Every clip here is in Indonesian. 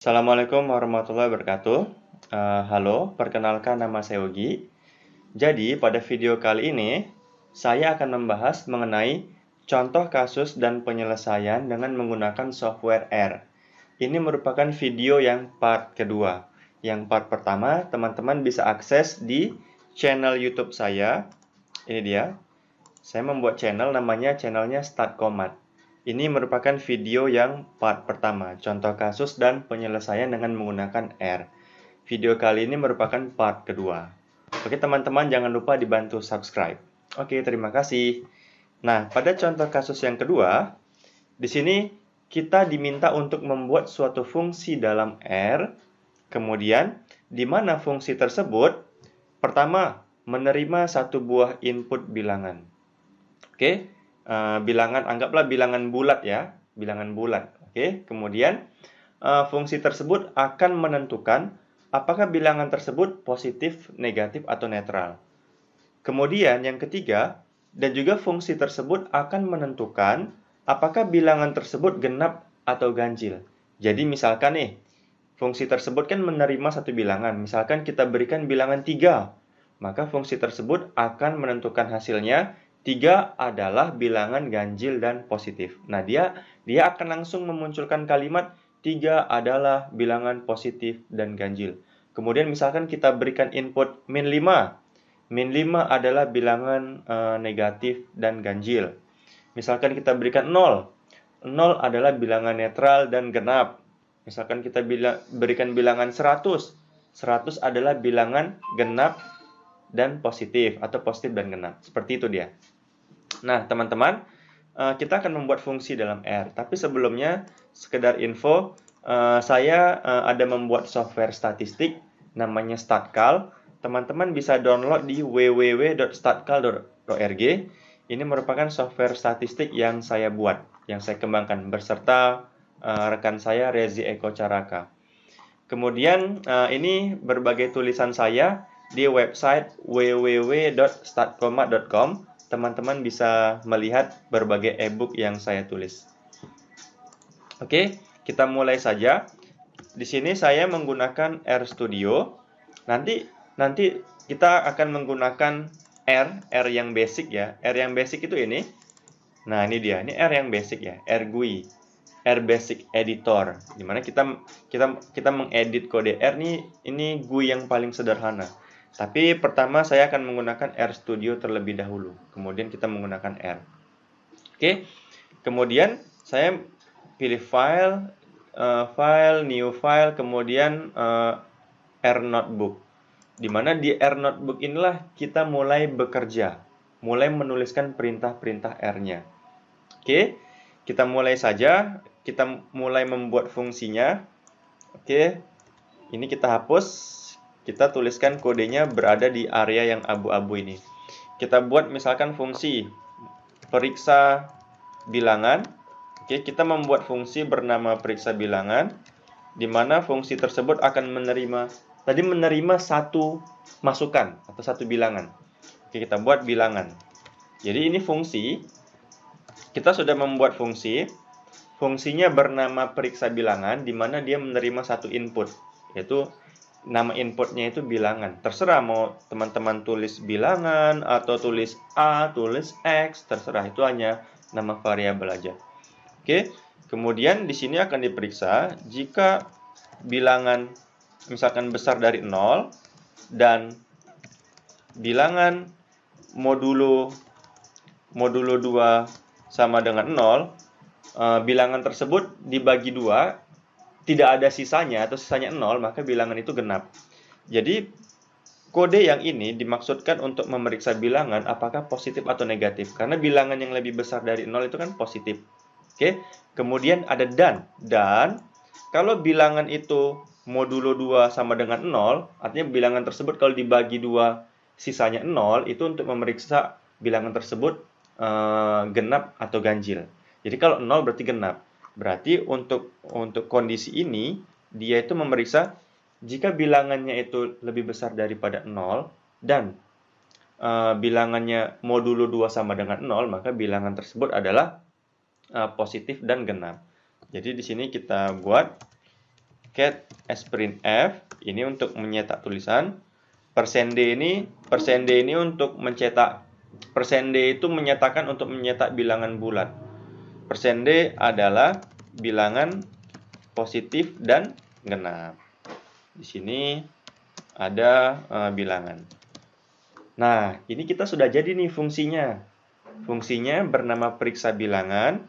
Assalamualaikum warahmatullahi wabarakatuh. Halo, perkenalkan nama saya Yogi. Jadi, pada video kali ini, saya akan membahas mengenai contoh kasus dan penyelesaian dengan menggunakan software R. Ini merupakan video yang part kedua. Yang part pertama, teman-teman bisa akses di channel YouTube saya. Ini dia. Saya membuat channelnya Start Command. Ini merupakan video yang part pertama, contoh kasus dan penyelesaian dengan menggunakan R. Video kali ini merupakan part kedua. Oke teman-teman, jangan lupa dibantu subscribe. Oke, terima kasih. Nah, pada contoh kasus yang kedua, di sini kita diminta untuk membuat suatu fungsi dalam R, kemudian di mana fungsi tersebut pertama menerima satu buah input bilangan. Oke, bilangan anggaplah bilangan bulat ya, bilangan bulat. Oke, kemudian fungsi tersebut akan menentukan apakah bilangan tersebut positif, negatif, atau netral. Kemudian yang ketiga, dan juga fungsi tersebut akan menentukan apakah bilangan tersebut genap atau ganjil. Jadi misalkan nih, fungsi tersebut kan menerima satu bilangan. Misalkan kita berikan bilangan 3, maka fungsi tersebut akan menentukan hasilnya 3 adalah bilangan ganjil dan positif. Nah, dia akan langsung memunculkan kalimat 3 adalah bilangan positif dan ganjil. Kemudian misalkan kita berikan input min 5. Min 5 adalah bilangan negatif dan ganjil. Misalkan kita berikan 0. 0 adalah bilangan netral dan genap. Misalkan kita berikan bilangan 100. 100 adalah bilangan genap dan positif atau positif dan genap. Seperti itu dia. Nah, teman-teman, kita akan membuat fungsi dalam R. Tapi sebelumnya, sekedar info, saya ada membuat software statistik namanya StatCal. Teman-teman bisa download di www.statcal.org. Ini merupakan software statistik yang saya buat, yang saya kembangkan beserta rekan saya Rezi Eko Caraka. Kemudian ini berbagai tulisan saya di website www.statcommand.com. Teman-teman bisa melihat berbagai e-book yang saya tulis. Oke, kita mulai saja. Di sini saya menggunakan RStudio. Nanti kita akan menggunakan R yang basic ya. R yang basic itu ini. Nah, ini dia. Ini R yang basic ya, R GUI. R Basic Editor, dimana kita mengedit kode R ini GUI yang paling sederhana. Tapi pertama saya akan menggunakan RStudio terlebih dahulu, kemudian kita menggunakan R. Oke, kemudian saya pilih file, new file, kemudian R Notebook. Dimana di R Notebook inilah kita mulai bekerja, mulai menuliskan perintah-perintah R-nya. Oke, kita mulai saja. Kita mulai membuat fungsinya. Oke, ini kita hapus. Kita tuliskan kodenya berada di area yang abu-abu ini. Kita buat misalkan fungsi periksa bilangan. Oke, kita membuat fungsi bernama periksa bilangan, di mana fungsi tersebut akan menerima satu masukan atau satu bilangan. Oke, kita buat bilangan. Jadi ini fungsi. Kita sudah membuat fungsi. Fungsinya bernama periksa bilangan, di mana dia menerima satu input, yaitu nama inputnya itu bilangan. Terserah mau teman-teman tulis bilangan, atau tulis A, tulis X, terserah. Itu hanya nama variabel aja. Oke, kemudian di sini akan diperiksa jika bilangan misalkan besar dari 0, dan bilangan modulo 2 sama dengan 0, bilangan tersebut dibagi 2, tidak ada sisanya atau sisanya 0, maka bilangan itu genap. Jadi kode yang ini dimaksudkan untuk memeriksa bilangan apakah positif atau negatif, karena bilangan yang lebih besar dari 0 itu kan positif. Oke, kemudian ada dan kalau bilangan itu modulo 2 sama dengan 0, artinya bilangan tersebut kalau dibagi 2 sisanya 0, itu untuk memeriksa bilangan tersebut genap atau ganjil. Jadi kalau 0 berarti genap. Berarti untuk kondisi ini, dia itu memeriksa jika bilangannya itu lebih besar daripada 0 dan bilangannya modulo 2 sama dengan 0, maka bilangan tersebut adalah positif dan genap. Jadi di sini kita buat cat sprintf ini untuk mencetak tulisan. %d ini untuk mencetak. %d itu menyatakan untuk mencetak bilangan bulat. %d adalah bilangan positif dan genap. Di sini ada bilangan. Nah, ini kita sudah jadi nih fungsinya. Fungsinya bernama periksa bilangan.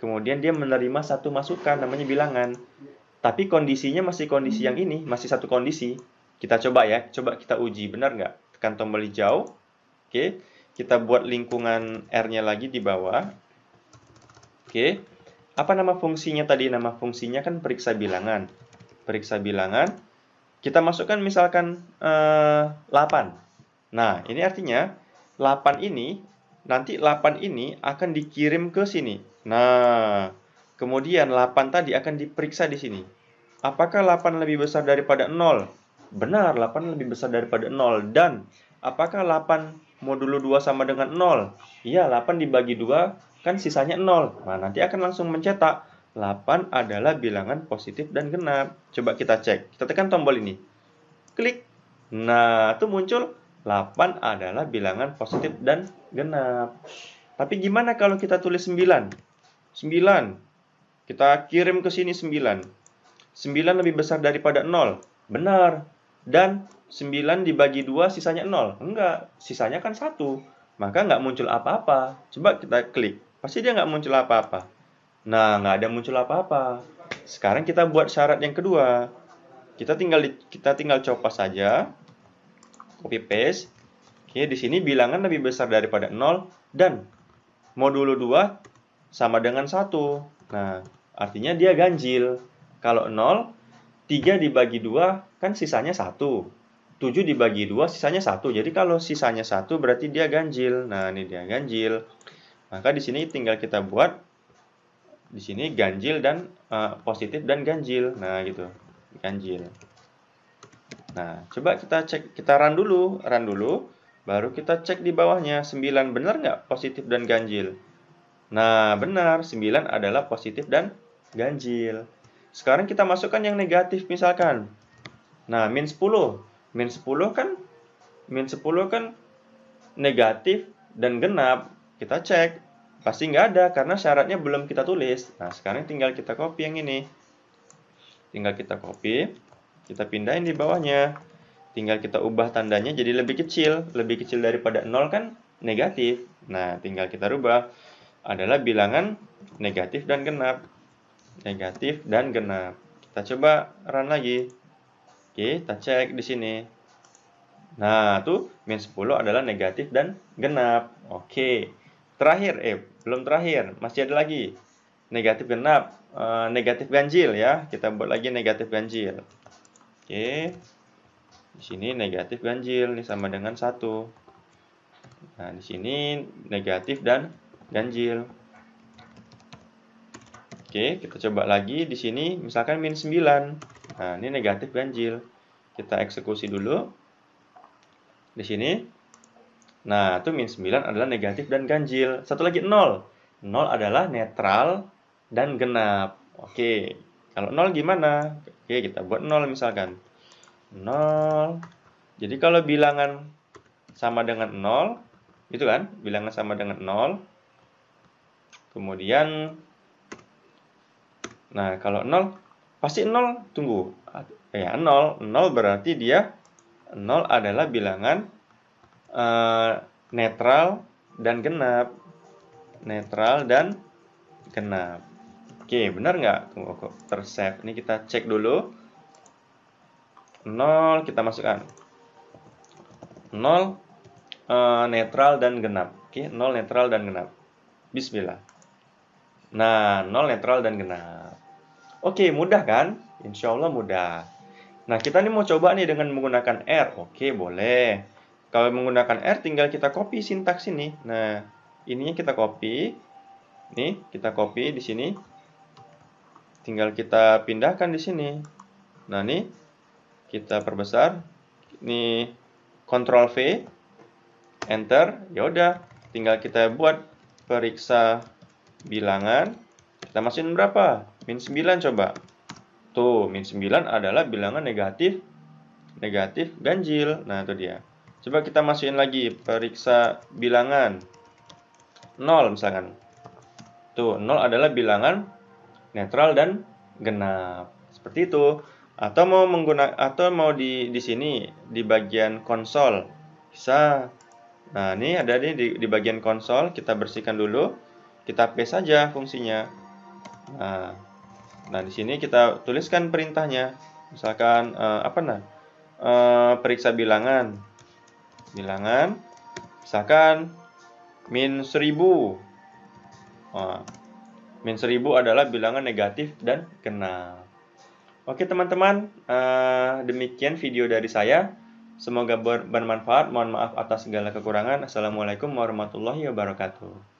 Kemudian dia menerima satu masukan namanya bilangan. Tapi kondisinya masih kondisi yang ini, masih satu kondisi. Kita coba ya, coba kita uji, benar nggak? Tekan tombol hijau. Oke, kita buat lingkungan R-nya lagi di bawah. Oke, apa nama fungsinya tadi? Nama fungsinya kan periksa bilangan. Periksa bilangan, kita masukkan misalkan 8. Nah, ini artinya 8 ini, nanti 8 ini akan dikirim ke sini. Nah, kemudian 8 tadi akan diperiksa di sini. Apakah 8 lebih besar daripada 0? Benar, 8 lebih besar daripada 0. Dan apakah 8 modulo 2 sama dengan 0? Iya, 8 dibagi 2 kan sisanya 0. Nah, nanti akan langsung mencetak 8 adalah bilangan positif dan genap. Coba kita cek. Kita tekan tombol ini. Klik. Nah, itu muncul 8 adalah bilangan positif dan genap. Tapi gimana kalau kita tulis 9? 9. Kita kirim ke sini 9. 9 lebih besar daripada 0. Benar. Dan 9 dibagi 2 sisanya 0. Enggak. Sisanya kan 1. Maka nggak muncul apa-apa. Coba kita klik. Pasti dia nggak muncul apa-apa. Nah, nggak ada muncul apa-apa. Sekarang kita buat syarat yang kedua. Kita tinggal copy saja. Copy paste. Oke, di sini bilangan lebih besar daripada 0 dan modulo 2 sama dengan 1. Nah, artinya dia ganjil. Kalau 0, 3 dibagi 2 kan sisanya 1. 7 dibagi 2 sisanya 1. Jadi kalau sisanya 1 berarti dia ganjil. Nah, ini dia ganjil. Maka di sini tinggal kita buat di sini ganjil dan positif dan ganjil. Nah, gitu. Ganjil. Nah, coba kita cek, kita run dulu, baru kita cek di bawahnya 9 benar nggak positif dan ganjil. Nah, benar, 9 adalah positif dan ganjil. Sekarang kita masukkan yang negatif misalkan. Nah, min 10. Min 10 kan negatif dan genap. Kita cek. Pasti nggak ada karena syaratnya belum kita tulis. Nah, sekarang tinggal kita copy yang ini. Tinggal kita copy. Kita pindahin di bawahnya. Tinggal kita ubah tandanya jadi lebih kecil. Lebih kecil daripada 0 kan negatif. Nah, tinggal kita rubah. Adalah bilangan negatif dan genap. Negatif dan genap. Kita coba run lagi. Oke, kita cek di sini. Nah, tuh min 10 adalah negatif dan genap. Oke. Terakhir, belum terakhir, masih ada lagi. Negatif genap, negatif ganjil ya. Kita buat lagi negatif ganjil. Oke. Di sini negatif ganjil nih sama dengan 1. Nah, di sini negatif dan ganjil. Oke, kita coba lagi di sini misalkan min 9. Nah, ini negatif ganjil. Kita eksekusi dulu. Di sini. Nah, itu min 9 adalah negatif dan ganjil. Satu lagi 0. 0 adalah netral dan genap. Oke. Kalau 0 gimana? Oke, kita buat 0 misalkan. 0. Jadi kalau bilangan sama dengan 0, itu kan? Bilangan sama dengan 0. Kemudian nah, kalau 0, pasti 0, tunggu. Ya, 0 berarti dia 0 adalah bilangan netral dan genap. Netral dan genap. Oke, benar nggak? Tunggu kok tersave. Ini kita cek dulu. 0 kita masukkan. 0 netral dan genap. Oke, 0 netral dan genap. Bismillah. Nah, 0 netral dan genap. Oke, mudah kan? Insya Allah mudah. Nah, kita nih mau coba nih dengan menggunakan R. Oke, boleh. Kalau menggunakan R, tinggal kita copy sintaks ini. Nah, ininya kita copy. Nih, kita copy di sini. Tinggal kita pindahkan di sini. Nah, nih, kita perbesar. Nih, Ctrl V, Enter. Ya udah, tinggal kita buat periksa bilangan. Kita masukin berapa? Min 9 coba. Tuh, min 9 adalah bilangan negatif ganjil. Nah, itu dia. Coba kita masukin lagi periksa bilangan 0 misalkan. Tuh, 0 adalah bilangan netral dan genap. Seperti itu. Atau mau di sini di bagian konsol. Bisa. Nah, ini ada di bagian konsol, kita bersihkan dulu. Kita paste saja fungsinya. Nah, di sini kita tuliskan perintahnya. Misalkan periksa bilangan. Misalkan min 1000. Min 1000 adalah bilangan negatif dan genap. Oke teman-teman, demikian video dari saya. Semoga bermanfaat. Mohon maaf atas segala kekurangan. Assalamualaikum warahmatullahi wabarakatuh.